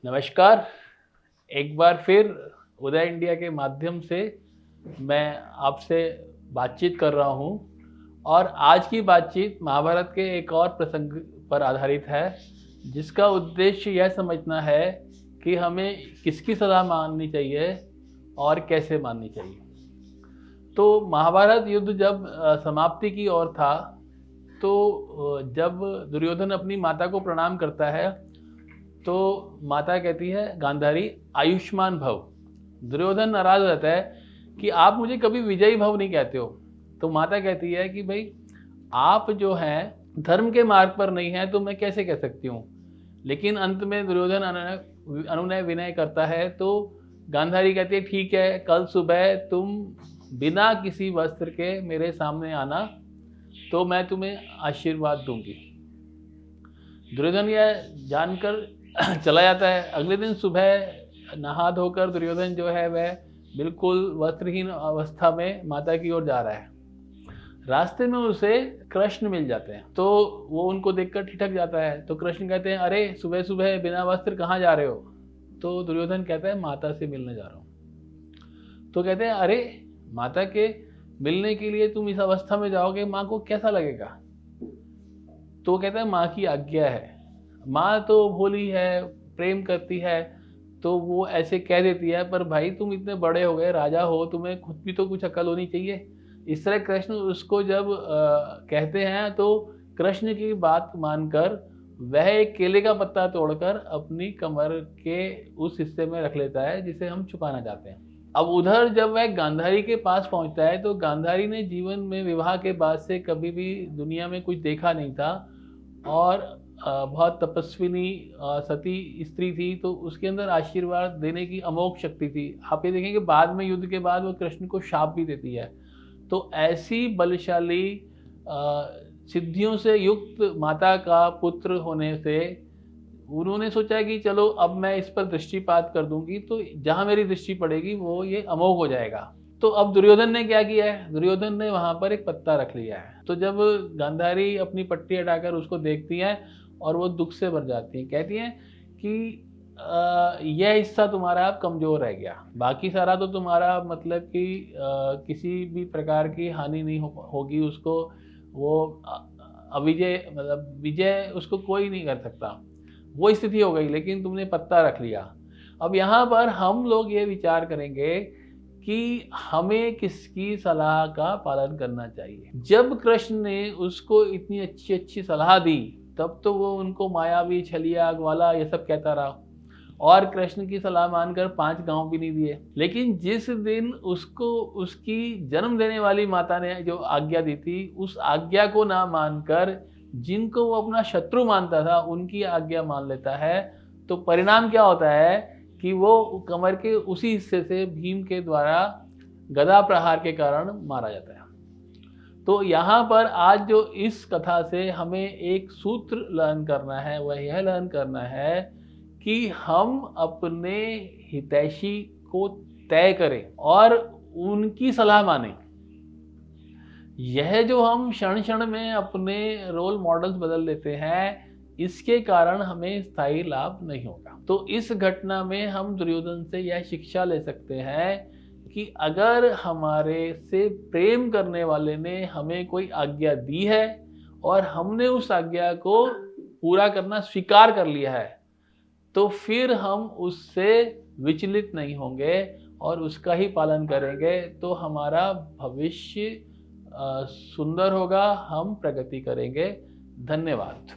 नमस्कार। एक बार फिर उदय इंडिया के माध्यम से मैं आपसे बातचीत कर रहा हूँ और आज की बातचीत महाभारत के एक और प्रसंग पर आधारित है, जिसका उद्देश्य यह समझना है कि हमें किसकी सलाह माननी चाहिए और कैसे माननी चाहिए। तो महाभारत युद्ध जब समाप्ति की ओर था, तो जब दुर्योधन अपनी माता को प्रणाम करता है तो माता कहती है, गांधारी आयुष्मान भव। दुर्योधन नाराज हो जाता है कि आप मुझे कभी विजयी भव नहीं कहते हो। तो माता कहती है कि भाई आप जो हैं धर्म के मार्ग पर नहीं है तो मैं कैसे कह सकती हूँ। लेकिन अंत में दुर्योधन अनुनय विनय करता है तो गांधारी कहती है, ठीक है, कल सुबह तुम बिना किसी वस्त्र के मेरे सामने आना तो मैं तुम्हें आशीर्वाद दूंगी। दुर्योधन यह जानकर चला जाता है। अगले दिन सुबह नहा धोकर दुर्योधन जो है वह बिल्कुल वस्त्रहीन अवस्था में माता की ओर जा रहा है। रास्ते में उसे कृष्ण मिल जाते हैं, तो वो उनको देखकर ठिठक जाता है। तो कृष्ण कहते हैं, अरे सुबह सुबह बिना वस्त्र कहाँ जा रहे हो? तो दुर्योधन कहता है, माता से मिलने जा रहा हूँ। तो कहते हैं, अरे माता के मिलने के लिए तुम इस अवस्था में जाओगे, माँ को कैसा लगेगा? तो कहता है, माँ की आज्ञा है। माँ तो भोली है, प्रेम करती है, तो वो ऐसे कह देती है, पर भाई तुम इतने बड़े हो गए, राजा हो, तुम्हें खुद भी तो कुछ अकल होनी चाहिए। इस तरह कृष्ण उसको जब कहते हैं तो कृष्ण की बात मानकर वह एक केले का पत्ता तोड़कर अपनी कमर के उस हिस्से में रख लेता है जिसे हम छुपाना चाहते हैं। अब उधर जब वह गांधारी के पास पहुंचता है तो गांधारी ने जीवन में विवाह के बाद से कभी भी दुनिया में कुछ देखा नहीं था और बहुत तपस्विनी सती स्त्री थी, तो उसके अंदर आशीर्वाद देने की अमोघ शक्ति थी। आप ये देखेंगे बाद में युद्ध के बाद वो कृष्ण को शाप भी देती है। तो ऐसी बलशाली सिद्धियों से युक्त माता का पुत्र होने से उन्होंने सोचा कि चलो अब मैं इस पर दृष्टिपात कर दूंगी, तो जहां मेरी दृष्टि पड़ेगी वो ये अमोघ हो जाएगा। तो अब दुर्योधन ने क्या किया है? दुर्योधन ने वहां पर एक पत्ता रख लिया है। तो जब गांधारी अपनी पट्टी हटाकर उसको देखती है और वो दुख से भर जाती है, कहती है कि यह हिस्सा तुम्हारा अब कमजोर रह गया, बाकी सारा तो तुम्हारा मतलब कि किसी भी प्रकार की हानि नहीं होगी उसको। वो अविजय मतलब विजय उसको कोई नहीं कर सकता, वो स्थिति हो गई, लेकिन तुमने पत्ता रख लिया। अब यहाँ पर हम लोग ये विचार करेंगे कि हमें किसकी सलाह का पालन करना चाहिए। जब कृष्ण ने उसको इतनी अच्छी अच्छी सलाह दी तब तो वो उनको मायावी, छलिया, ग्वाला ये सब कहता रहा और कृष्ण की सलाह मानकर 5 गांव भी नहीं दिए। लेकिन जिस दिन उसको उसकी जन्म देने वाली माता ने जो आज्ञा दी थी, उस आज्ञा को ना मानकर जिनको वो अपना शत्रु मानता था उनकी आज्ञा मान लेता है, तो परिणाम क्या होता है कि वो कमर के उसी हिस्से से भीम के द्वारा गदा प्रहार के कारण मारा जाता है। तो यहाँ पर आज जो इस कथा से हमें एक सूत्र लर्न करना है, वह यह लर्न करना है कि हम अपने हितैषी को तय करें और उनकी सलाह मानें। यह जो हम क्षण क्षण में अपने रोल मॉडल्स बदल लेते हैं, इसके कारण हमें स्थायी लाभ नहीं होगा। तो इस घटना में हम दुर्योधन से यह शिक्षा ले सकते हैं कि अगर हमारे से प्रेम करने वाले ने हमें कोई आज्ञा दी है और हमने उस आज्ञा को पूरा करना स्वीकार कर लिया है, तो फिर हम उससे विचलित नहीं होंगे और उसका ही पालन करेंगे, तो हमारा भविष्य सुंदर होगा, हम प्रगति करेंगे। धन्यवाद।